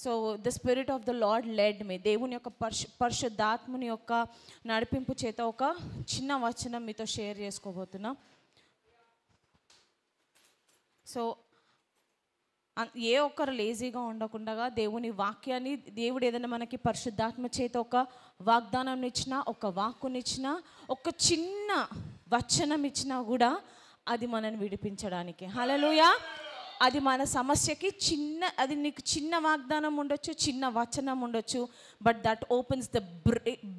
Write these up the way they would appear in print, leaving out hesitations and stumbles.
So the spirit of the lord lead మీ. దేవుని యొక్క పరిశుద్ధాత్మని యొక్క నడిపింపు చేత ఒక చిన్న వచనం మీతో షేర్ చేసుకోబోతున్నా. సో ఏ ఒక్కరు లేజీగా ఉండకుండా దేవుని వాక్యాన్ని, దేవుడు ఏదైనా మనకి పరిశుద్ధాత్మ చేత ఒక వాగ్దానం ఇచ్చినా, ఒక వాక్కునిచ్చినా, ఒక చిన్న వచనం ఇచ్చినా కూడా అది మనల్ని విడిపించడానికి. హల్లెలూయా. అది మన సమస్యకి అది నీకు చిన్న వాగ్దానం ఉండొచ్చు, చిన్న వచనం ఉండొచ్చు, but that opens the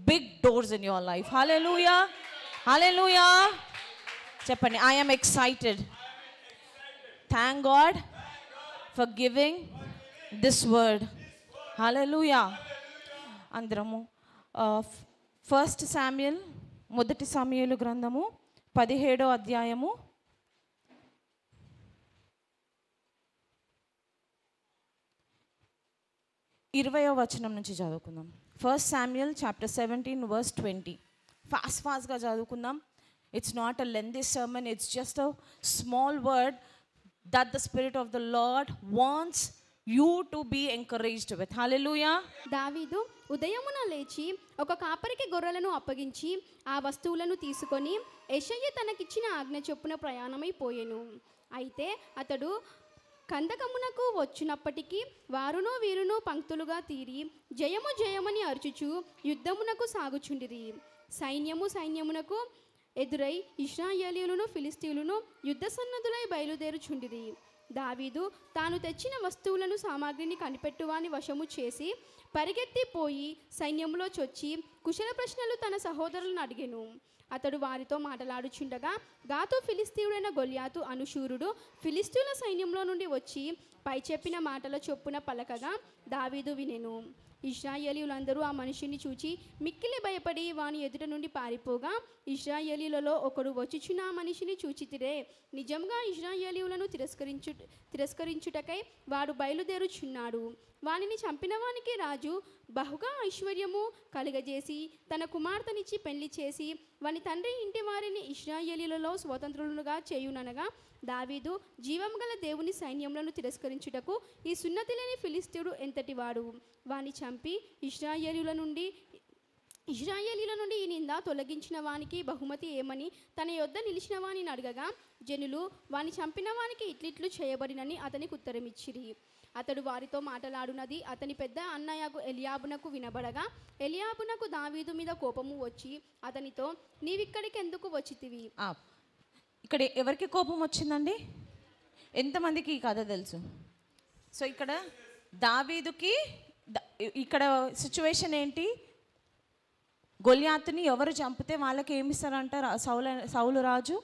big doors in your life. Hallelujah, hallelujah. చెప్పండి, I am excited. Thank God for giving this word. Hallelujah. అందరము 1 శామ్యూయల్, మొదటి సమూయేలు గ్రంథము 17వ అధ్యాయము 20వ వచనం నుంచి చదువుకుందాం. 1 శామ్యూయల్ చాప్టర్ 17 verse 20. ఫాస్ట్గా చదువుకుందాం. It's not a lengthy sermon, it's just a small word that the spirit of the Lord wants you to be encouraged with. Hallelujah. దావీదు ఉదయమున లేచి ఒక కాపరికి గొర్రెలను అప్పగించి ఆ వస్తువులను తీసుకొని యెషయి తనకిచ్చిన ఆజ్ఞ చొప్పున ప్రయాణమైపోయెను. అయితే అతడు కందకమునకు వచ్చినప్పటికీ వారును వీరును పంక్తులుగా తీరి జయము జయమని అరుచుచు యుద్ధమునకు సాగుచుండిరి. సైన్యమునకు ఎదురై ఇశ్రాయేలీయులను ఫిలిస్తీయులను యుద్ధ సన్నద్ధులై బయలుదేరుచుండిరి. దావీదు తాను తెచ్చిన వస్తువులను సామాగ్రిని కనిపెట్టువాని వశము చేసి పరిగెత్తిపోయి సైన్యములో చొచ్చి కుశల ప్రశ్నలు తన సహోదరులను అడిగెను. అతడు వారితో మాట్లాడుచుండగా గాతు ఫిలిస్తీయుడైన గొల్యాతు అనుశూరుడు ఫిలిస్తీయుల సైన్యంలో నుండి వచ్చి పై చెప్పిన మాటల చొప్పున పలకగా దావీదు వినెను. ఇశ్రాయేలీయులందరూ ఆ మనిషిని చూచి మిక్కిలి భయపడి వాని ఎదుట నుండి పారిపోగా ఇశ్రాయేలీయులలో ఒకడు వచ్చుచున్న ఆ మనిషిని చూచితిరే, నిజంగా ఇశ్రాయేలీయులను తిరస్కరించుటకై వాడు బయలుదేరుచున్నాడు. వానిని చంపిన వానికి రాజు బహుగా ఐశ్వర్యము కలుగజేసి తన కుమార్తెనిచ్చి పెళ్లి చేసి వాని తండ్రి ఇంటి వారిని ఇశ్రాయేలీయులలో స్వతంత్రులుగా చేయుననగా దావీదు జీవం గల దేవుని సైన్యములను తిరస్కరించుటకు ఈ సున్నతి లేని ఫిలిస్తీయుడు ఎంతటివాడు, వాని చంపి ఇశ్రాయేలీయుల నుండి ఈ నింద తొలగించిన వానికి బహుమతి ఏమని తన యొద్ద నిలిచిన వానిని అడగగా జనులు వాని చంపిన వానికి ఇట్లిట్లు చేయబడినని అతనికి ఉత్తరమిచ్చిరి. అతడు వారితో మాట్లాడునది అతని పెద్ద అన్నయ్యకు ఎలియాబునకు వినబడగా ఎలియాబునకు దావీదు మీద కోపము వచ్చి అతనితో నీవిక్కడికి ఎందుకు వచ్చితివి? ఇక్కడ ఎవరికి కోపం వచ్చిందండి? ఎంతమందికి ఈ కథ తెలుసు? సో ఇక్కడ దావీదుకి ఇక్కడ సిచ్యువేషన్ ఏంటి? గొల్యాతుని ఎవరు చంపితే వాళ్ళకి ఏమి ఇస్తారంట? సౌలు రాజు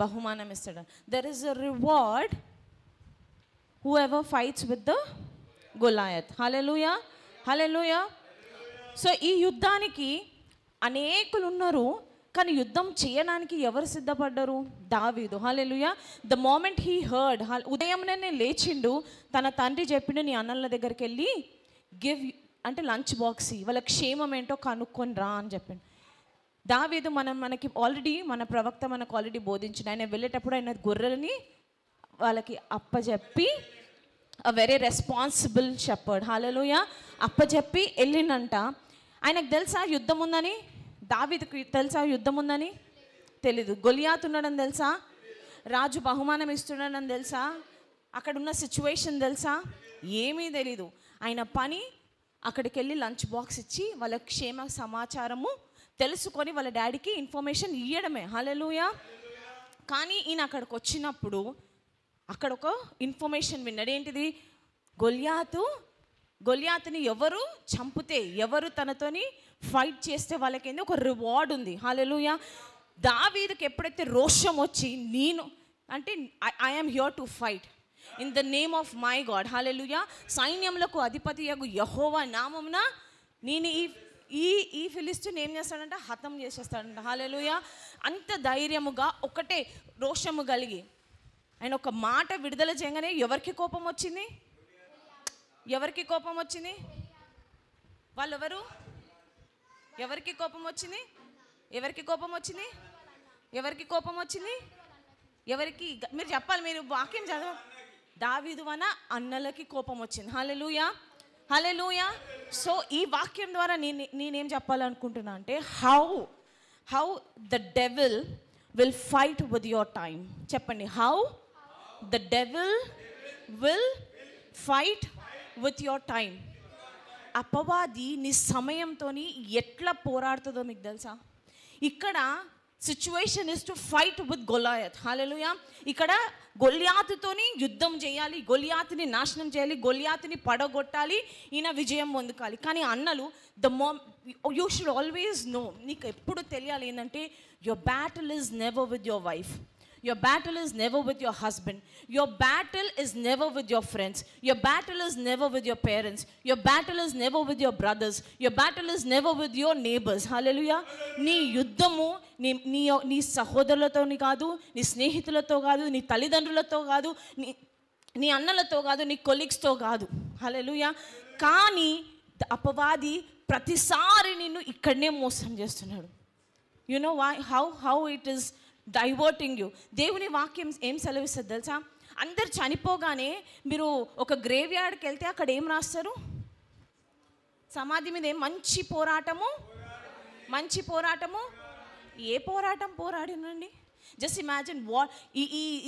బహుమానం ఇస్తాడు. There is a reward whoever fights with the Goliath. Hallelujah, hallelujah. So ఈ యుద్ధానికి అనేకులు ఉన్నారు, కానీ యుద్ధం చేయడానికి ఎవరు సిద్ధపడ్డారు? దావీదు. హల్లెలూయా. ద మోమెంట్ హీ హర్డ్, ఉదయంనే లేచిండు, తన తండ్రి చెప్పిండు నీ అన్నల దగ్గరికి వెళ్ళి గివ్ అంటే లంచ్ బాక్స్ వాళ్ళ క్షేమం ఏంటో కనుక్కొని రా అని చెప్పిండు. దావీదు మనకి ఆల్రెడీ మన ప్రవక్త మనకు ఆల్రెడీ బోధించిండు. ఆయన వెళ్ళేటప్పుడు ఆయన గొర్రెలని వాళ్ళకి అప్పచెప్పి అ వెరీ రెస్పాన్సిబుల్ షెపర్డ్. హల్లెలూయా. అప్పచెప్పి వెళ్ళినంట. ఆయనకు తెలుసా యుద్ధం ఉందని? దావీదుకి తెలుసా యుద్ధం ఉందని? తెలీదు. గొలియాతు ఉన్నాడని తెలుసా? రాజు బహుమానం ఇస్తున్నాడని తెలుసా? అక్కడ ఉన్న సిచ్యువేషన్ తెలుసా? ఏమీ తెలీదు. ఆయన పని అక్కడికి వెళ్ళి లంచ్ బాక్స్ ఇచ్చి వాళ్ళ క్షేమ సమాచారము తెలుసుకొని వాళ్ళ డాడీకి ఇన్ఫర్మేషన్ ఇవ్వడమే. హల్లెలూయా. కానీ ఈయన అక్కడికి వచ్చినప్పుడు అక్కడ ఒక ఇన్ఫర్మేషన్ విన్నాడు. ఏంటిది? గొల్యాతుని ఎవరు చంపితే, ఎవరు తనతోని ఫైట్ చేస్తే వాళ్ళకి ఒక రివార్డ్ ఉంది. హల్లెలూయా. దావీదుకి ఎప్పుడైతే రోషం వచ్చి నేను అంటే I am here to fight in the name of my God. Hallelujah. సైన్యములకు అధిపతియగు యెహోవా నామమున నేను ఈ ఫిలిస్తీయుని ఏం చేస్తాడంట? హతం చేసేస్తాడంట. హల్లెలూయా. అంత ధైర్యముగా ఒకటే రోషము కలిగి ఆయన ఒక మాట విడుదల చేయగానే ఎవరికి కోపం వచ్చింది? ఎవరికి కోపం వచ్చింది? వాళ్ళెవరు? ఎవరికి కోపం వచ్చింది? ఎవరికి కోపం వచ్చింది? ఎవరికి కోపం వచ్చింది? ఎవరికి? మీరు చెప్పాలి, మీరు వాక్యం చదవ. దావీదు అన్న అన్నలకి కోపం వచ్చింది. హల్లెలూయా. హల్లెలూయా. సో ఈ వాక్యం ద్వారా నేనేం చెప్పాలనుకుంటున్నా అంటే how the devil will fight with your time. చెప్పండి, how the devil will fight with your time. అపవాది నీ సమయంతో ఎట్లా పోరాడుతుందో మీకు తెలుసా? ఇక్కడ situation is to fight with Goliath. Hallelujah. ఇక్కడ గొలియాతుతోని యుద్ధం చేయాలి, గొలియాతుని నాశనం చేయాలి, గొలియాతుని పడగొట్టాలి, ఈయన విజయం పొందుకోవాలి. కానీ అన్నలు యూ షుడ్ ఆల్వేస్ నో, నీకు ఎప్పుడు తెలియాలి ఏంటంటే your battle is never with your wife, your battle is never with your husband, your battle is never with your friends, your battle is never with your parents, your battle is never with your brothers, your battle is never with your neighbors. Hallelujah. నీ యుద్ధము నీ సహోదరులతోని కాదు, నీ స్నేహితులతో కాదు, నీ తల్లిదండ్రులతో కాదు, నీ అన్నలతో కాదు, నీ కొలీగ్స్తో కాదు. హల్లెలూయా. కానీ అపవాది ప్రతిసారి నిన్ను ఇక్కడనే మోసం చేస్తున్నాడు. You know why, how it is diverting you. దేవుని వాక్యం ఏం సెలవిస్తుంది తెలుసా? అందరు చనిపోగానే మీరు ఒక గ్రేవ్ యార్డ్కి వెళ్తే అక్కడ ఏం రాస్తారు? సమాధి మీద మంచి పోరాటము, మంచి పోరాటము. ఏ పోరాటం పోరాడినండి? జస్ట్ ఇమాజిన్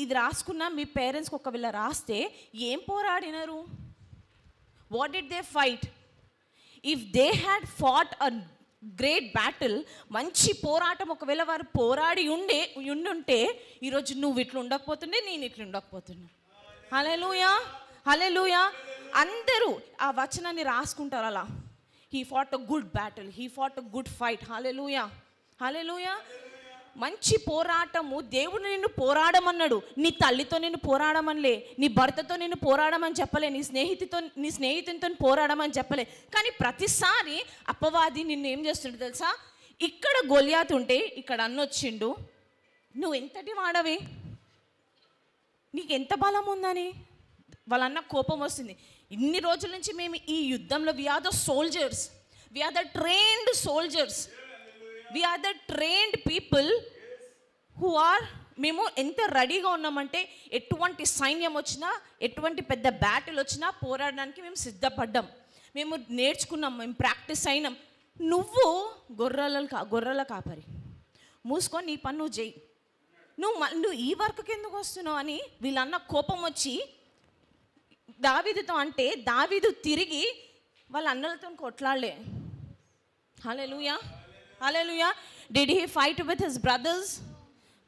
ఇది రాసుకున్న మీ పేరెంట్స్కి ఒకవేళ రాస్తే ఏం పోరాడినారు? What did they fight? If they had fought a great battle, మంచి పోరాటం ఒకవేళ వారు పోరాడి ఉండుంటే ఈరోజు నువ్వు ఇట్లా ఉండకపోతుండే, నేను ఇట్లా ఉండకపోతున్నా. హల్లెలూయా, హల్లెలూయా. అందరూ ఆ వచనాన్ని రాసుకుంటారు అలా. He fought a good battle, he fought a good fight. Hallelujah, hallelujah. మంచి పోరాటము. దేవుడు నిన్ను పోరాడమన్నాడు. నీ తల్లితో నిన్ను పోరాడమనిలే, నీ భర్తతో నిన్ను పోరాడమని చెప్పలే, నీ స్నేహితునితో పోరాడమని చెప్పలే. కానీ ప్రతిసారి అపవాది నిన్ను ఏం చేస్తుండే తెలుసా? ఇక్కడ గొలియాతు ఉంటే ఇక్కడ అన్నొచ్చిండు, నువ్వు ఎంతటి వాడవి, నీకు ఎంత బలం ఉందని వాళ్ళన్న కోపం వస్తుంది. ఇన్ని రోజుల నుంచి మేము ఈ యుద్ధంలో we are the soldiers, we are the trained soldiers, we are the trained people who are, మేము ఎంత రెడీగా ఉన్నామంటే ఎటువంటి సైన్యం వచ్చినా, ఎటువంటి పెద్ద బ్యాటిల్ వచ్చినా పోరాడడానికి మేము సిద్ధపడ్డాం, మేము నేర్చుకున్నాం, మేము ప్రాక్టీస్ అయినాం. నువ్వు గొర్రెల కాపరి, మూసుకొని నీ పని నువ్వు చేయి, నువ్వు ఈ వర్క్కి ఎందుకు వస్తున్నావు అని వీళ్ళన్న కోపం వచ్చి దావీదుతో అంటే దావీదు తిరిగి వాళ్ళ అన్నలతో కొట్లాడలే. Hallelujah, hallelujah. Did he fight with his brothers?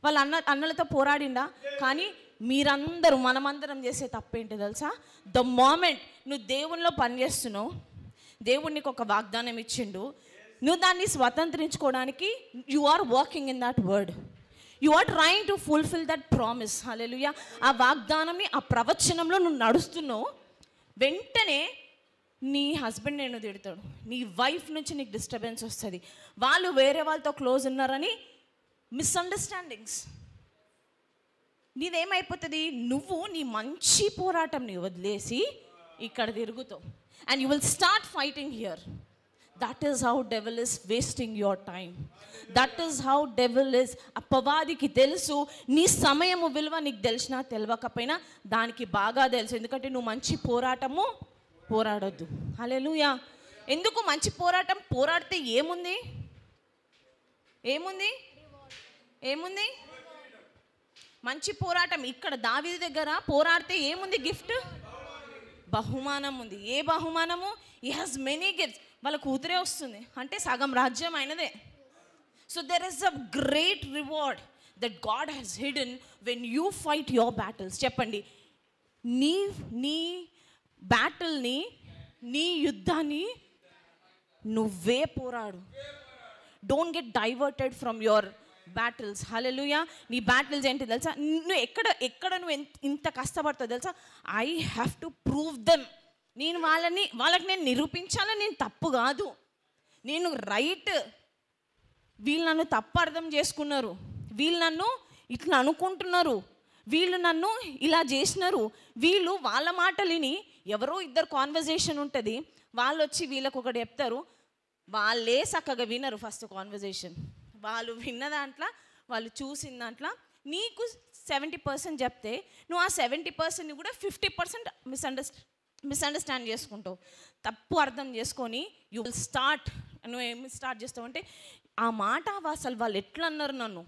వాళ్ళ అన్నలతో పోరాడిండా? కానీ మీరందరూ మనమందరం చేసే తప్పేంటి తెలుసా? ద మోమెంట్ నువ్వు దేవునిలో పనిచేస్తున్నావు, దేవుడు నీకు ఒక వాగ్దానం ఇచ్చిండు, నువ్వు దాన్ని స్వతంత్రించుకోవడానికి you are working in that word, you are trying to fulfil that promise. Hallelujah. ఆ వాగ్దానంని, ఆ ప్రవచనంలో నువ్వు నడుస్తున్నావు. వెంటనే నీ హస్బెండ్ నేను తిడతాడు, నీ వైఫ్ నుంచి నీకు డిస్టర్బెన్స్ వస్తుంది, వాళ్ళు వేరే వాళ్ళతో క్లోజ్ ఉన్నారని మిస్అండర్స్టాండింగ్స్. నీదేమైపోతుంది? నువ్వు నీ మంచి పోరాటంని వదిలేసి ఇక్కడ తిరుగుతావు. And you will start fighting here. That is how devil is wasting your time. That is how devil is. అపవాదికి తెలుసు నీ సమయము విలువ, నీకు తెలిసినా తెలియకపోయినా దానికి బాగా తెలుసు. ఎందుకంటే నువ్వు మంచి పోరాటము పోరాడొద్దు. హల్లెలూయా. ఎందుకు మంచి పోరాటం? పోరాడితే ఏముంది? ఏముంది? ఏముంది? మంచి పోరాటం. ఇక్కడ దావీదు దగ్గర పోరాడితే ఏముంది? గిఫ్ట్, బహుమానం ఉంది. ఏ బహుమానము? He has many gifts. వాళ్ళ కూతురే వస్తుంది అంటే సగం రాజ్యం అయినదే. So there is a great reward that God has hidden when you fight your battles. చెప్పండి, నీ బ్యాటిల్ని, నీ యుద్ధాన్ని నువ్వే పోరాడు. Don't get diverted from your battles. Hallelujah. నీ బ్యాటిల్స్ ఏంటి తెలుసా? నువ్వు ఎక్కడ నువ్వు ఇంత కష్టపడతావు తెలుసా? I have to prove them. నేను వాళ్ళకి నేను నిరూపించాలని, నేను తప్పు కాదు, నేను రైట్. వీళ్ళు నన్ను తప్పు అర్థం చేసుకున్నారు, వీళ్ళు నన్ను ఇట్లా అనుకుంటున్నారు, వీళ్ళు నన్ను ఇలా చేసినారు, వీళ్ళు వాళ్ళ మాటలిని ఎవరో ఇద్దరు కాన్వర్జేషన్ ఉంటుంది, వాళ్ళు వచ్చి వీళ్ళకి ఒకటి చెప్తారు, వాళ్ళే చక్కగా వినరు. ఫస్ట్ కాన్వర్జేషన్ వాళ్ళు విన్న దాంట్లో, వాళ్ళు చూసిన దాంట్లో నీకు 70% చెప్తే నువ్వు ఆ 70%ని కూడా 50% మిస్అండర్స్టాండ్ చేసుకుంటావు, తప్పు అర్థం చేసుకొని యూ విల్ స్టార్ట్. నువ్వు ఏమి స్టార్ట్ చేస్తావు అంటే, ఆ మాట అసలు వాళ్ళు ఎట్లా అన్నారు నన్ను,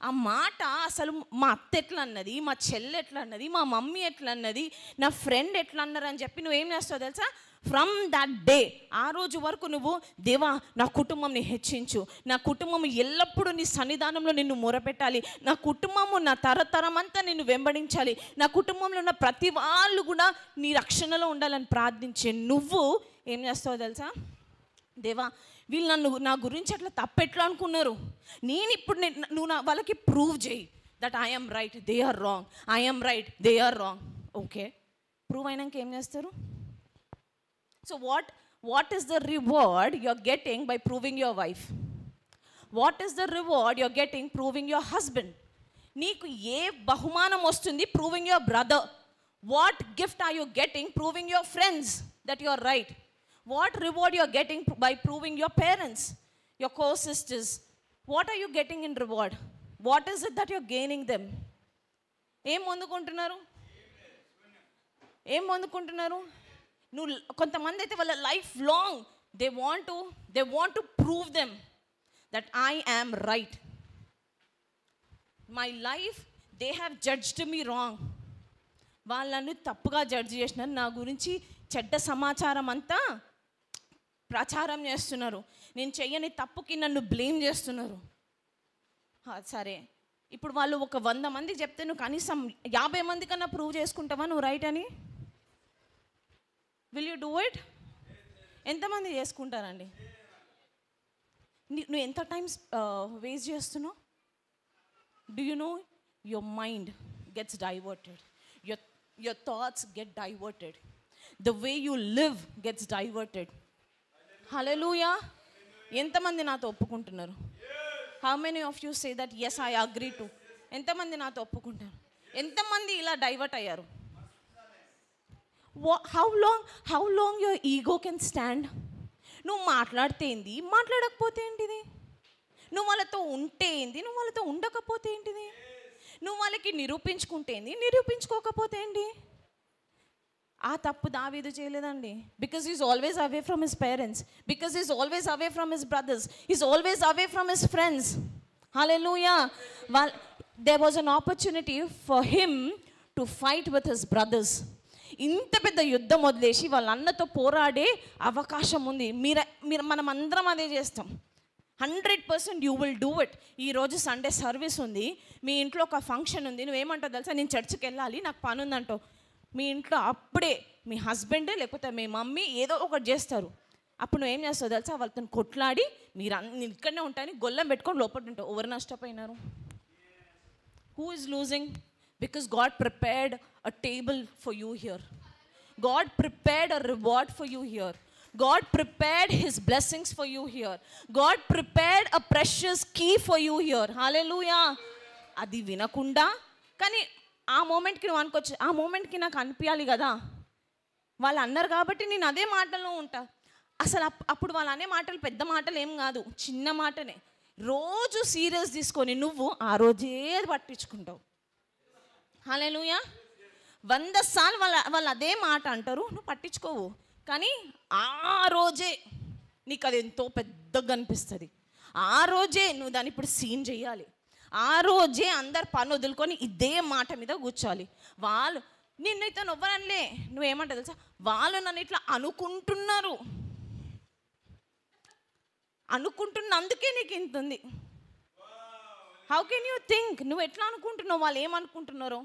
ఆ మాట అసలు మా అత్త ఎట్లా అన్నది, మా చెల్లె ఎట్లా అన్నది, మా మమ్మీ ఎట్లా అన్నది, నా ఫ్రెండ్ ఎట్లా అన్నారు అని చెప్పి నువ్వేం చేస్తావు తెలుసా? ఫ్రమ్ దట్ డే, ఆ రోజు వరకు నువ్వు దేవా నా కుటుంబంని హెచ్చించు, నా కుటుంబం ఎల్లప్పుడూ నీ సన్నిధానంలో నిన్ను మొరపెట్టాలి, నా కుటుంబము నా తరతరం అంతా నిన్ను వెంబడించాలి, నా కుటుంబంలో ఉన్న ప్రతి వాళ్ళు కూడా నీ రక్షణలో ఉండాలని ప్రార్థించే నువ్వు ఏం చేస్తావు తెలుసా? దేవా వీళ్ళు నన్ను నా గురించి అట్లా తప్పెట్లా అనుకున్నారు, నేను ఇప్పుడు నువ్వు వాళ్ళకి ప్రూవ్ చేయి that I'm right, they are wrong, I'm right, they are wrong. Okay, prove అయినాక ఏం చేస్తారు? So what is the reward you're getting by proving your wife? What is the reward you're getting proving your husband? నీకు ఏ బహుమానం వస్తుంది proving your brother? What gift are you getting proving your friends that you're right? What reward you're getting by proving your parents, your co-sisters? What are you getting in reward? What is it that you're gaining them? ఏం పొందుకుంటున్నారు? ఏం పొందుకుంటున్నారు? నువ్వు కొంతమంది అయితే వాళ్ళ life long they want to prove them that I am right. My life they have judged me wrong. వాళ్ళని తప్పుగా judge చేసినారు, నా గురించి చెడ్డ సమాచారం అంతా ప్రచారం చేస్తున్నారు, నేను చెయ్యని తప్పుకి నన్ను బ్లేమ్ చేస్తున్నారు. సరే, ఇప్పుడు వాళ్ళు ఒక 100 మందికి చెప్తే నువ్వు కనీసం 50 మంది కన్నా ప్రూవ్ చేసుకుంటావా నువ్వు రైట్ అని? Will you do it? ఎంతమంది చేసుకుంటారండి? నువ్వు ఎంత టైమ్స్ వేస్ట్ చేస్తున్నావు? Do you know your mind gets diverted, your thoughts get diverted, the way you live gets diverted. Hallelujah! ఎంతమంది నాతో ఒప్పుకుంటున్నారు? How many of you say that yes I agree to? ఎంతమంది నాతో ఒప్పుకుంటారు? ఎంతమంది ఇలా డైవర్ట్ అయ్యారు? How long your ego can stand? నువ్వు మాట్లాడితే ఏంది, మాట్లాడకపోతే ఏంటిది? నువ్వు వాళ్ళతో ఉంటే ఏంది, నువ్వు వాళ్ళతో ఉండకపోతే ఏంటిది? నువ్వు వాళ్ళకి నిరూపించుకుంటే ఏంది, నిరూపించుకోకపోతే ఏంటి? ఆ తప్పు దావీదు చేయలేదండి. Because is always away from his parents, because is always away from his brothers, is always away from his friends. Hallelujah! There was an opportunity for him to fight with his brothers. ఇంత పెద్ద యుద్ధం వదిలేసి వాళ్ళ అన్నతో పోరాడే అవకాశం ఉంది. మనం అందరం అదే చేస్తాం. 100% యూ విల్ డూ ఇట్. ఈరోజు సండే సర్వీస్ ఉంది, మీ ఇంట్లో ఒక ఫంక్షన్ ఉంది, నువ్వేమంటావు తెలుసా? నేను చర్చికి వెళ్ళాలి, నాకు పని ఉందంటావు. మీ ఇంట్లో అప్పుడే మీ హస్బెండ్ లేకపోతే మీ మమ్మీ ఏదో ఒకటి చేస్తారు. అప్పుడు నువ్వేం చేస్తావు తెలుసా? వాళ్ళతో కొట్లాడి నేను ఇక్కడనే ఉంటాను గొల్లం పెట్టుకొని లోపల ఉంటావు. ఎవరు నష్టపోయినారు? Who is losing? Because God prepared a table for you here. God prepared a reward for you here. God prepared his blessings for you here. God prepared a precious key for you here. Hallelujah. అది వినకుండా కానీ ఆ మూమెంట్కి నువ్వు అనుకోవచ్చు, ఆ మూమెంట్కి నాకు అనిపించాలి కదా, వాళ్ళు అన్నారు కాబట్టి నేను అదే మాటల్లో ఉంటా. అసలు అప్పుడు వాళ్ళు అనే మాటలు పెద్ద మాటలు ఏం కాదు, చిన్న మాటనే. రోజు సీరియస్ తీసుకొని నువ్వు ఆ రోజే పట్టించుకుంటావు. హల్లెలూయా! 100 సార్లు వాళ్ళు అదే మాట అంటారు, నువ్వు పట్టించుకోవు. కానీ ఆ రోజే నీకు అది ఎంతో పెద్దగా అనిపిస్తుంది. ఆ రోజే నువ్వు దాన్ని ఇప్పుడు సీన్ చేయాలి. ఆ రోజే అందరు పని వదులుకొని ఇదే మాట మీద కూర్చోాలి. వాళ్ళు నిన్నైతే నవ్వనలే, నువ్వేమంటావు తెలుసా? వాళ్ళు నన్ను ఇట్లా అనుకుంటున్నందుకే నీకు ఇంత ఉంది. How can you think? నువ్వు ఎట్లా అనుకుంటున్నావు, వాళ్ళు ఏమనుకుంటున్నారో?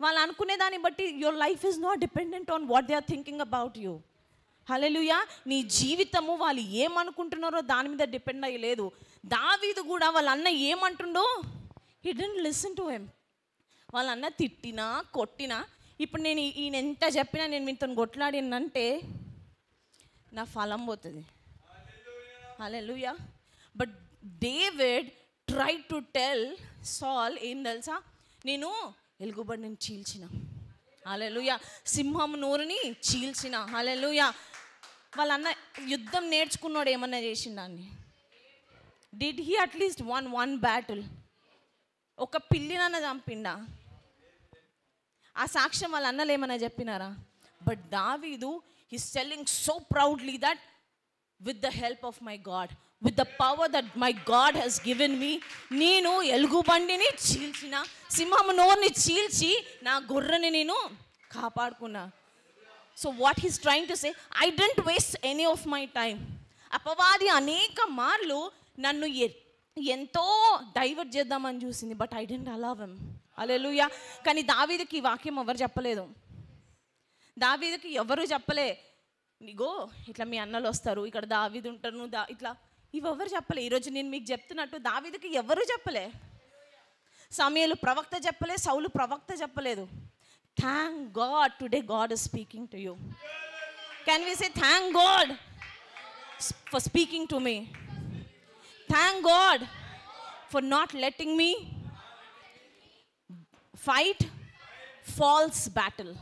వాళ్ళు అనుకునే దాన్ని బట్టి your life is not dependent on what they are thinking about you. Hallelujah! నీ జీవితము వాళ్ళు ఏమనుకుంటున్నారో దాని మీద డిపెండ్ అయ్యలేదు. దావీదు కూడా వాళ్ళ అన్న ఏమంటుండో, he didn't listen to him. వాళ్ళ అన్న తిట్టినా కొట్టినా, ఇప్పుడు నేను ఈయన ఎంత చెప్పినా నేను మీతో కొట్లాడినంటే నా ఫలం పోతుంది. Hallelujah! But David try to tell Saul ఏం తెలుసా? నేను ఎలుగుబండిని చీల్చిన, హల్లెలూయా, సింహం నోరుని చీల్చిన, హల్లెలూయా. వాళ్ళ అన్న యుద్ధం నేర్చుకున్నాడు, ఏమన్నా చేసిండాన్ని? Did he at least one battle? ఒక పిల్లినన్న చంపిండా? ఆ సాక్ష్యం వాళ్ళ అన్నలు ఏమన్నా చెప్పినారా? But Davidu, he's telling so proudly that with the help of my God, with the power that my God has given me, నేను ఎలుగు బండిని చీల్చిన, సింహం నోరుని చీల్చి నా గొర్రెని నేను కాపాడుకున్నా. So what he's trying to say, I don't waste any of my time. అపవాది అనేక మార్లు నన్ను ఎంతో డైవర్ట్ చేద్దామని చూసింది, but I don't allow him. Hallelujah. కానీ దావీదుకి ఈ వాక్యం ఎవరు చెప్పలేదు. దావీదుకి ఎవరు చెప్పలే, నీగో ఇట్లా మీ అన్నలు వస్తారు, ఇక్కడ దావీదు ఉంటారు, నువ్వు ఇట్లా, ఇవి ఎవరు చెప్పలే. ఈరోజు నేను మీకు చెప్తున్నట్టు దావీదుకి ఎవరు చెప్పలే. సమూయేలు ప్రవక్త చెప్పలే, సౌలు ప్రవక్త చెప్పలేదు. Thank God today God is speaking to you. Can we say thank God for speaking to me? Thank God for not letting me fight false battle.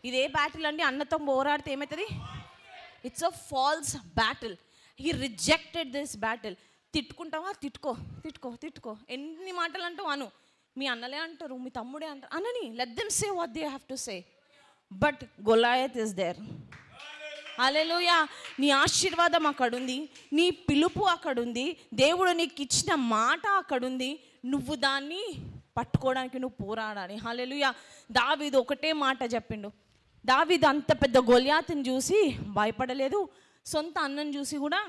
ఇదే బ్యాటిల్ అండి, అన్నతో పోరాడితే ఏమవుతుంది? It's a false battle. He rejected this battle. తిట్టుకుంటావా? తిట్టుకో తిట్టుకో తిట్టుకో, ఎన్ని మాటలు అంటావు అను. మీ అన్నలే అంటారు, మీ తమ్ముడే అంటారు, అనని, let them say what they have to say. But Goliath is there. Hallelujah. నీ ఆశీర్వాదం అక్కడుంది, నీ పిలుపు అక్కడుంది, దేవుడు నీకు ఇచ్చిన మాట అక్కడుంది. నువ్వు దాన్ని పట్టుకోవడానికి నువ్వు పోరాడాలి. హల్లెలూయా. దావీదు ఒకటే మాట చెప్పిండు. దావీదు అంత పెద్ద గొల్యాతుని చూసి భయపడలేదు, సొంత అన్నను చూసి కూడా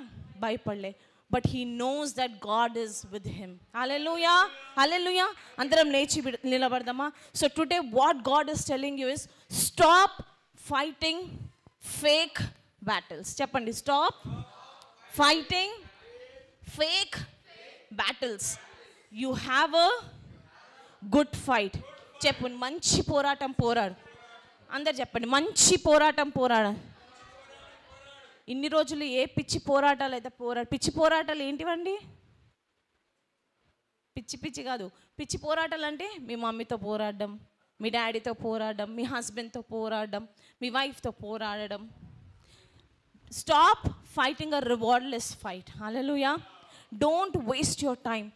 భయపడలే. But he knows that God is with him. Hallelujah. Hallelujah. అందరం లేచి నిలబడదామా? So today what God is telling you is stop fighting fake battles. చెప్పండి, stop fighting fake battles. You have a good fight. చెప్పు, మంచి పోరాటం పోరాడు. అందరు చెప్పండి, మంచి పోరాటం పోరాడు. ఇన్ని రోజులు ఏ పిచ్చి పోరాటాలు అయితే పిచ్చి పోరాటాలు ఏంటివండి? పిచ్చి పిచ్చి కాదు. పిచ్చి పోరాటాలు అంటే మీ మమ్మీతో పోరాడడం, మీ డాడీతో పోరాడడం, మీ హస్బెండ్తో పోరాడడం, మీ వైఫ్తో పోరాడడం. Stop fighting a rewardless fight. Hallelujah. Don't waste your time.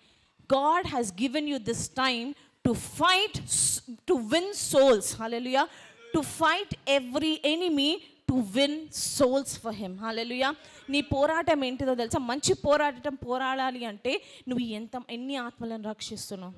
God has given you this time to fight, to win souls. Hallelujah. To fight every enemy, to win souls for him. Hallelujah. నీ పోరాటం ఏంటిదో తెలుసా? మంచి పోరాటం పోరాడాలి అంటే నువ్వు ఎన్ని ఆత్మలను రక్షిస్తున్నావు.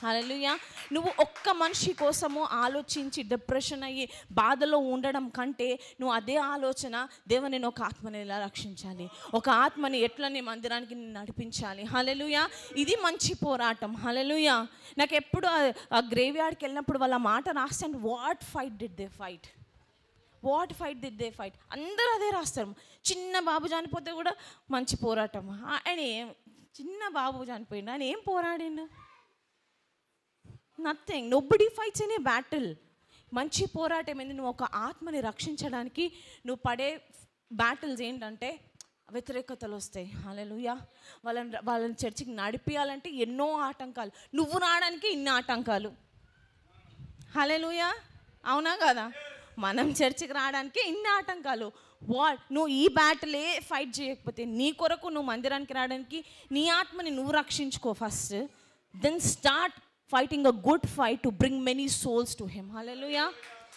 హల్లెలూయా. నువ్వు ఒక్క మనిషి కోసము ఆలోచించి డిప్రెషన్ అయ్యి బాధలో ఉండడం కంటే నువ్వు అదే ఆలోచన, దేవుని నేను ఒక ఆత్మని ఎలా రక్షించాలి, ఒక ఆత్మని ఎట్లా నీ మందిరానికి నడిపించాలి. హల్లెలూయా. ఇది మంచి పోరాటం. హల్లెలూయా. నాకు ఎప్పుడు ఆ గ్రేవ్ యార్డ్కి వెళ్ళినప్పుడు వాళ్ళ మాట రాస్తాను, what fight did they fight, what fight did they fight. అందరూ అదే రాస్తారు. చిన్న బాబు చనిపోతే కూడా మంచి పోరాటం. ఆయన చిన్న బాబు చనిపోయిండు, ఆయన ఏం పోరాడిండు? Nothing. Nobody fights any battle. మంచి పోరాటం ఏంది? నువ్వు ఒక ఆత్మని రక్షించడానికి నువ్వు పడే బ్యాటిల్స్ ఏంటంటే వ్యతిరేకతలు వస్తాయి. హల్లెలూయా. వాళ్ళని చర్చికి నడిపించాలంటే ఎన్నో ఆటంకాలు, నువ్వు రావడానికి ఇన్ని ఆటంకాలు. హల్లెలూయా. అవునా కదా? మనం చర్చికి రావడానికి ఇన్ని ఆటంకాలు. నువ్వు ఈ బ్యాటిలే ఫైట్ చేయకపోతే, నీ కొరకు నువ్వు మందిరానికి రావడానికి నీ ఆత్మని నువ్వు రక్షించుకో first. Then start fighting a good fight to bring many souls to him. Hallelujah.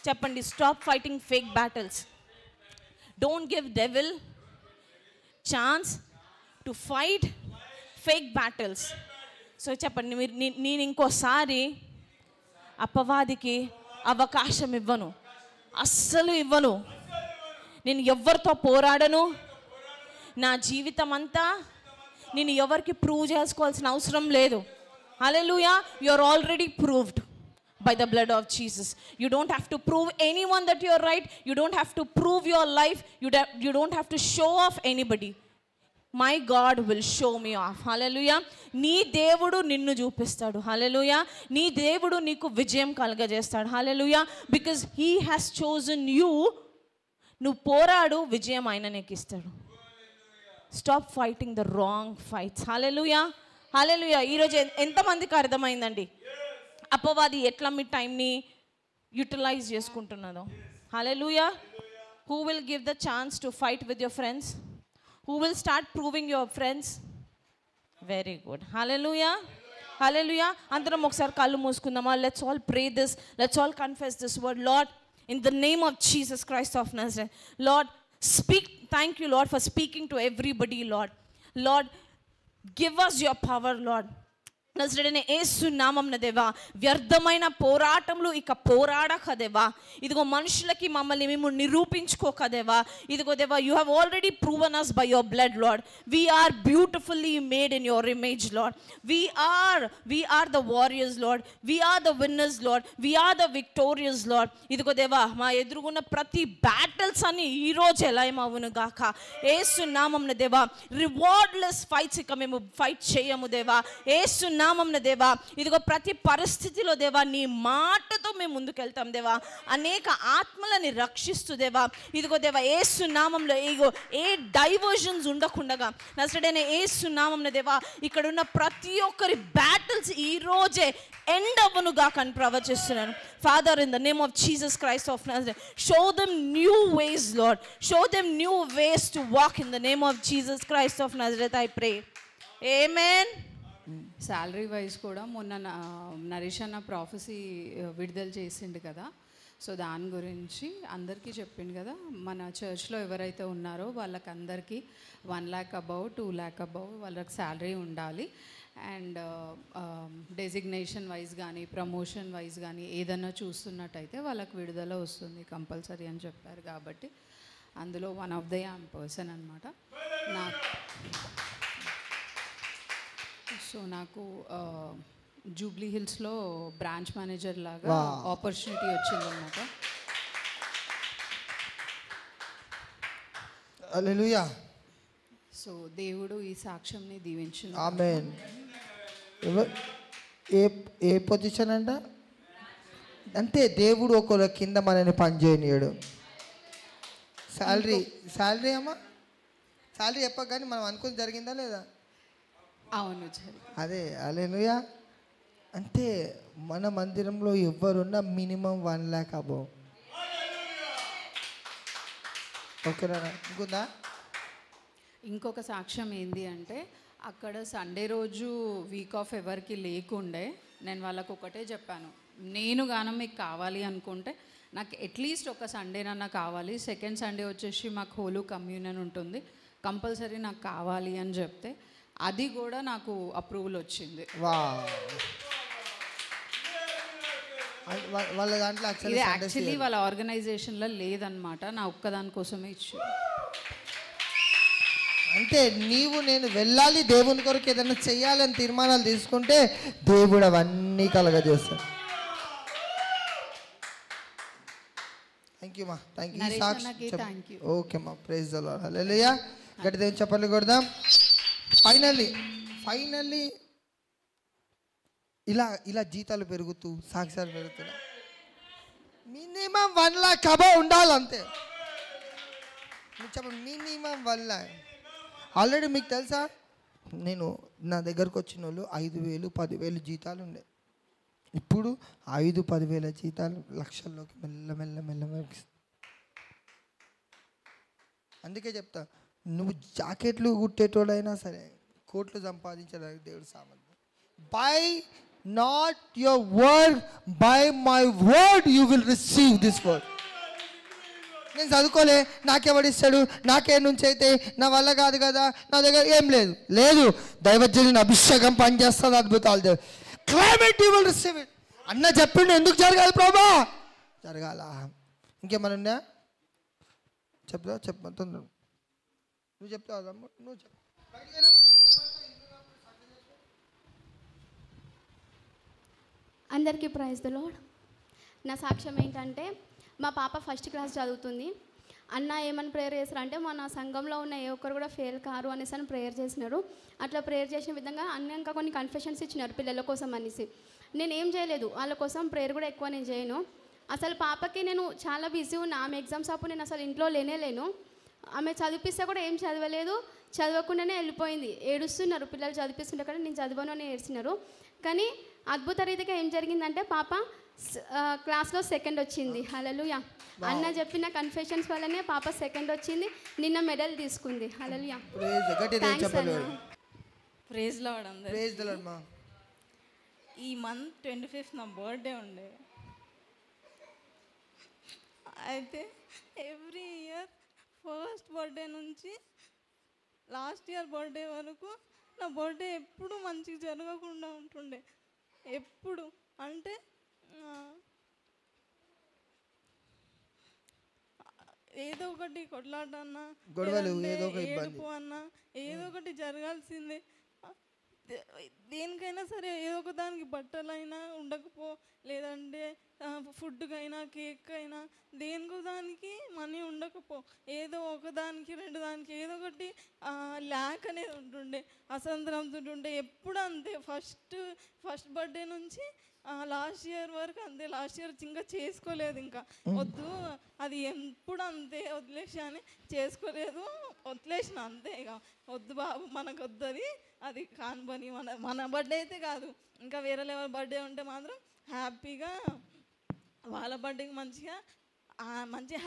Cheppandi, stop fighting fake battles. Don't give devil chance to fight fake battles. So cheppandi, నేను ఇంకోసారి అపవాదికి అవకాశం ఇవ్వను, అస్సలు ఇవ్వను. నేను ఎవరితో పోరాడను. నా జీవితం అంతా నేను ఎవరికి ప్రూవ్ చేసుకోవాల్సిన అవసరం లేదు. Hallelujah. You are already proved by the blood of Jesus. You don't have to prove anyone that you are right. You don't have to prove your life. You don't have to show off anybody. My God will show me off. Hallelujah. నీ దేవుడు నిన్ను చూపిస్తాడు. Hallelujah. నీ దేవుడు నీకు విజయం కలగజేస్తాడు. Hallelujah. Because he has chosen you. నువ్వు పోరాడు, విజయం ఆయన నీకు ఇస్తాడు. Stop fighting the wrong fights. Hallelujah. హల్లెలూయా. ఈరోజు ఎంతమందికి అర్థమైందండి అపవాది ఎట్లా మీ టైంని యూటిలైజ్ చేసుకుంటున్నదో? Hallelujah. Who will give the chance to fight with your friends? Who will start proving your friends? Very good. Hallelujah. Hallelujah. అందరం ఒకసారి కళ్ళు మూసుకుందామా? Let's all pray this, let's all confess this word. Lord, In the name of Jesus Christ of Nazareth. Lord, speak. Thank you, Lord, for speaking to everybody, Lord. Lord, give us your power, Lord. నజరేయుడైన యేసు నామమున దేవా, వ్యర్థమైన పోరాటంలో ఇక పోరాడక దేవా, ఇదిగో మనుషులకి మమ్మల్ని మేము నిరూపించుకోక దేవా, ఇదిగో దేవా, you have already proven us by your blood, Lord. We are beautifully made in your image, Lord. We are the warriors, Lord. We are the winners, Lord. We are the victorious, Lord. ఇదిగో దేవా, మా ఎదురుగున్న ప్రతి battles అని ఈ రోజు ఎలాయమవును గాక యేసు నామమున దేవా. రివార్డ్లెస్ ఫైట్స్ ఇక మేము ఫైట్ చేయము దేవా యేసు నామమున దేవా. ఇదిగో ప్రతి పరిస్థితిలో దేవా నీ మాటతో మేము ముందుకెళ్తాం దేవా, అనేక ఆత్మలని రక్షిస్తూ దేవా, ఇదిగో దేవా యేసు నామంలో ఇగో ఏ డైవర్షన్స్ ఉండకుండగా నజరేయుడైన యేసు నామమున దేవా, ఇక్కడ ఉన్న ప్రతి ఒక్కరి బ్యాటిల్స్ ఈ రోజే ఎండ్ అవ్వనుగా అని ప్రవచిస్తున్నాను. Father, in the name of Jesus Christ of Nazareth, show them new ways, Lord. Show them new ways to walk in the name of Jesus Christ of Nazareth, I pray. Amen. Salary wise కూడా మొన్న నరేష్ అన్న prophecy విడుదల చేసిండు కదా, so దాని గురించి అందరికీ చెప్పిండు కదా. మన చర్చ్లో ఎవరైతే ఉన్నారో వాళ్ళకందరికీ 1 lakh above 2 lakh above వాళ్ళకి శాలరీ ఉండాలి. అండ్ డెసిగ్నేషన్ వైజ్ కానీ ప్రమోషన్ వైజ్ కానీ ఏదన్నా చూస్తున్నట్టయితే వాళ్ళకి విడుదల వస్తుంది కంపల్సరీ అని చెప్పారు. కాబట్టి అందులో వన్ ఆఫ్ ద పర్సన్ అనమాట. నాకు జూబ్లీ హిల్స్లో బ్రాంచ్ మేనేజర్ లాగా ఆపర్చునిటీ వచ్చిందన్నమాట. హల్లెలూయా. సో దేవుడు ఈ సాక్ష్యంని దీవించింది. ఆమేన్. ఏ పొజిషన్ అంట అంటే దేవుడు ఒకళ్ళ కింద మనని పని చేయనియడు. శాలరీ అమ్మా, శాలరీ చెప్పక కానీ మనం అనుకుని జరిగిందా లేదా? అవును, అదే హల్లెలూయా. అంటే మన మందిరంలో ఎవరున్నా మినిమం 1 lakh అబోవ్. ఓకేనా? ఇంకుందా? ఇంకొక సాక్ష్యం ఏంది అంటే, అక్కడ సండే రోజు వీక్ ఆఫ్ ఎవరికి లేకుండే నేను వాళ్ళకు ఒకటే చెప్పాను, నేను గానం మీకు కావాలి అనుకుంటే నాకు అట్లీస్ట్ ఒక సండేనన్నా కావాలి. సెకండ్ సండే వచ్చేసి మాకు హోలు కమ్యూనియన్ ఉంటుంది, కంపల్సరీ నాకు కావాలి అని చెప్తే అది కూడా నాకు అప్రూవల్ వచ్చింది. వాళ్ళ దాంట్లో ఇది యాక్చువల్లీ వాళ్ళ ఆర్గనైజేషన్లో లేదనమాట, నా ఒక్కదాని కోసమే ఇచ్చారు. అంటే నేను వెళ్ళాలి దేవుని కొరకు ఏదైనా చెయ్యాలని తీర్మానాలు తీసుకుంటే దేవుడు అవన్నీ కలగజేస్తాడు. థ్యాంక్ యూ మా, థ్యాంక్ యూ. ఓకే మా, ప్రైజ్ ది లార్డ్. హల్లెలూయా. గట్టి దేవుని చప్పట్లు కొడదాం. ఫైనల్లీ ఇలా జీతాలు పెరుగుతూ సాక్ష్యాలు పెరుగుతున్నా మినిమం 1 lakh అబోవ్ ఉండాలంతే. చెప్పండి, మినిమం 1 lakh. ఆల్రెడీ మీకు తెలుసా, నేను నా దగ్గరకు వచ్చిన వాళ్ళు 5,000 10,000 జీతాలు ఉండే, ఇప్పుడు 5-10,000 జీతాలు లక్షల్లోకి మెల్ల. అందుకే చెప్తా, నువ్వు జాకెట్లు కుట్టేటోడైనా సరే కోట్లు సంపాదించడానికి దేవుడు సామర్థ్యం. By not your word, by my word you will receive this word. నేను చదువుకోలే, నాకెవడిస్తాడు, నాకే నుంచి అయితే నా వల్ల కాదు కదా, నా దగ్గర ఏం లేదు. దైవజనుని అభిషేకం పనిచేస్తుంది, అద్భుతాలు. Climate you will receive it అన్న చెప్పిండు. ఎందుకు జరగాలి ప్రభా? జరగాల. ఇంకేమన్నా ఉన్నా? చెప్తా తొందర. నువ్వు చెప్తావు, నువ్వు చెప్పు. అందరికీ ప్రైజ్ ది లార్డ్. నా సాక్ష్యం ఏంటంటే, మా పాప ఫస్ట్ క్లాస్ చదువుతుంది. అన్న ఏమని ప్రేయర్ చేశారంటే, మన సంఘంలో ఉన్న ఏ ఒక్కరు కూడా ఫెయిల్ కారు అనేసి అని ప్రేయర్ చేసినారు. అట్లా ప్రేయర్ చేసిన విధంగా అన్న ఇంకా కొన్ని కన్ఫెషన్స్ ఇచ్చినారు పిల్లల కోసం అనేసి. నేను ఏం చేయలేదు, వాళ్ళ కోసం ప్రేయర్ కూడా ఎక్కువ నేను చేయను. అసలు పాపకి నేను చాలా బిజీ ఉన్నా. ఆమె ఎగ్జామ్స్ అప్పుడు నేను అసలు ఇంట్లో లేను. ఆమె చదివిస్తే కూడా ఏం చదవలేదు, చదవకుండానే వెళ్ళిపోయింది. ఏడుస్తున్నారు పిల్లలు చదివిస్తుంటే కూడా నేను చదవను అని ఏడ్చినారు. కానీ అద్భుత రీతిగా ఏం జరిగిందంటే, పాప క్లాస్లో సెకండ్ వచ్చింది. హల్లెలూయా. అన్న చెప్పిన కన్ఫెషన్స్ వల్లనే పాప సెకండ్ వచ్చింది, నిన్న మెడల్ తీసుకుంది. హల్లెలూయా. ప్రైజ్ లార్డ్ అందరూ. ప్రైజ్ ది లార్డ్ మా. ఈ మంత్ 25th నా బర్త్డే ఉండే. అయితే ఎవ్రీ ఇయర్ ఫస్ట్ బర్త్డే నుంచి లాస్ట్ ఇయర్ బర్త్డే వరకు నా బర్త్డే ఎప్పుడు మంచిగా జరగకుండా ఉంటుండే. ఎప్పుడు అంటే ఏదో ఒకటి కొట్లాట అన్నా, గొడవలు, ఏదో ఒక ఇబ్బంది, ఏడుపు అన్నా, ఏదో ఒకటి జరగాల్సిందే. దేనికైనా సరే ఏదో ఒక దానికి బట్టలైనా ఉండకపో, లేదంటే ఫుడ్కైనా కేక్ అయినా దేనికో దానికి మనీ ఉండకపో, ఏదో ఒకదానికి రెండు దానికి ఏదో ఒకటి ల్యాక్ అనేది ఉంటుండే, అసంతరంతో ఉంటుండే. ఎప్పుడు అంతే, ఫస్ట్ బర్త్డే నుంచి లాస్ట్ ఇయర్ వరకు అంతే. లాస్ట్ ఇయర్ ఇంకా చేసుకోలేదు, ఇంకా వద్దు అది ఎప్పుడు అంతే వదిలేసి అని చేసుకోలేదు, వదిలేసిన అంతే. ఇక వద్దు బాబు మనకు వద్దు అది కాని పని. మన బర్త్డే అయితే కాదు, ఇంకా వేరే లెవెల్ బర్త్డే ఉంటే మాత్రం హ్యాపీగా వాళ్ళ బర్త్డేకి మంచిగా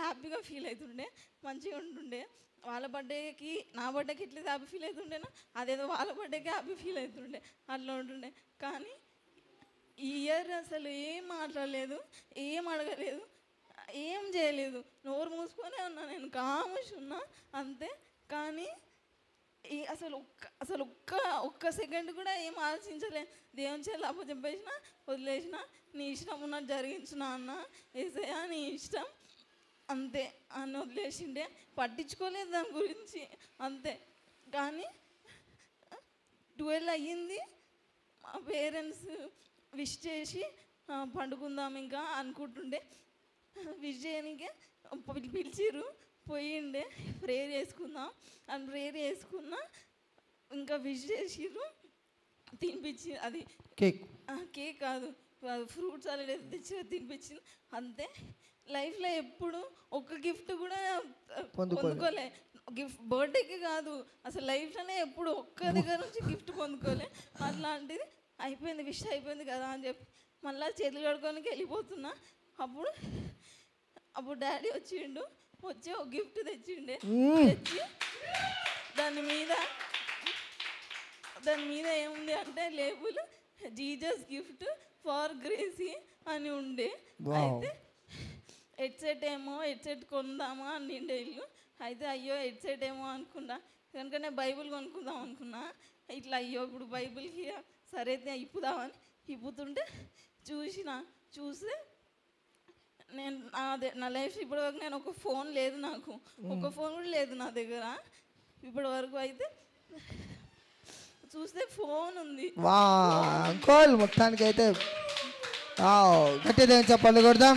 హ్యాపీగా ఫీల్ అవుతుండే, మంచిగా ఉంటుండే. వాళ్ళ బర్త్డేకి నా బర్త్డేకి ఇట్లా హ్యాపీ ఫీల్ అవుతుండేనా, అదేదో వాళ్ళ బర్త్డేకి హ్యాపీ ఫీల్ అవుతుండే, అట్లా ఉంటుండే. కానీ ఈ ఇయర్ అసలు ఏం మాట్లాడలేదు, ఏం అడగలేదు, ఏం చేయలేదు, నోరు మూసుకొనే ఉన్నా, నేను కాముష్ ఉన్నా అంతే. కానీ అసలు ఒక్క సెకండ్ కూడా ఏం ఆలోచించలే. దేవుని చేయాలి అప్పు చెప్పేసిన, వదిలేసిన, నీ ఇష్టం ఉన్నట్టు జరిగించిన అన్న, ఏసయ్యా నీ ఇష్టం అంతే అని వదిలేసిండే, పట్టించుకోలేదు దాని గురించి అంతే. కానీ 12 అయ్యింది, మా పేరెంట్స్ విష్ చేసి పండుకుందాం ఇంకా అనుకుంటుండే. విష్ చేయడానికి పిలిచిర్రు, పోయిండే, ప్రేయర్ చేసుకుందాం అని ప్రేయర్ చేసుకున్నా. ఇంకా విష్ చేసిర్రు, తినిపించి, అది కేక్ కాదు ఫ్రూట్స్ అలాగే తెచ్చి తినిపించింది అంతే. లైఫ్లో ఎప్పుడు ఒక్క గిఫ్ట్ కూడా పొందుకోలే, గిఫ్ట్ బర్త్డేకి కాదు అసలు లైఫ్లోనే ఎప్పుడు ఒక్క దగ్గర నుంచి గిఫ్ట్ పొందుకోలే. అట్లాంటిది అయిపోయింది, విష్ అయిపోయింది కదా అని చెప్పి మళ్ళీ చేతులు కడుక్కోనికి వెళ్ళిపోతున్నా. అప్పుడు డాడీ వచ్చి ఒక గిఫ్ట్ తెచ్చిండే, తెచ్చి దాని మీద ఏముంది అంటే label Jesus gift for Gracie అని ఉండే. అయితే హెడ్సెట్ కొందామా అని నిండే ఇల్లు. అయితే అయ్యో హెడ్సెట్ ఏమో అనుకున్నా, కనుక నేను బైబుల్ కొనుక్కుందాం అనుకున్నా. ఇట్లా అయ్యో ఇప్పుడు బైబుల్కి సరే అయితే ఇప్పుదామని ఇప్పుతుంటే చూస్తే నేను నా లైఫ్ ఇప్పటివరకు నేను ఒక ఫోన్ లేదు, నాకు ఒక ఫోన్ కూడా లేదు నా దగ్గర ఇప్పటి వరకు. అయితే చూస్తే ఫోన్ ఉంది. మొత్తానికి అయితే గట్టిగా చెప్పాలి కొడదాం.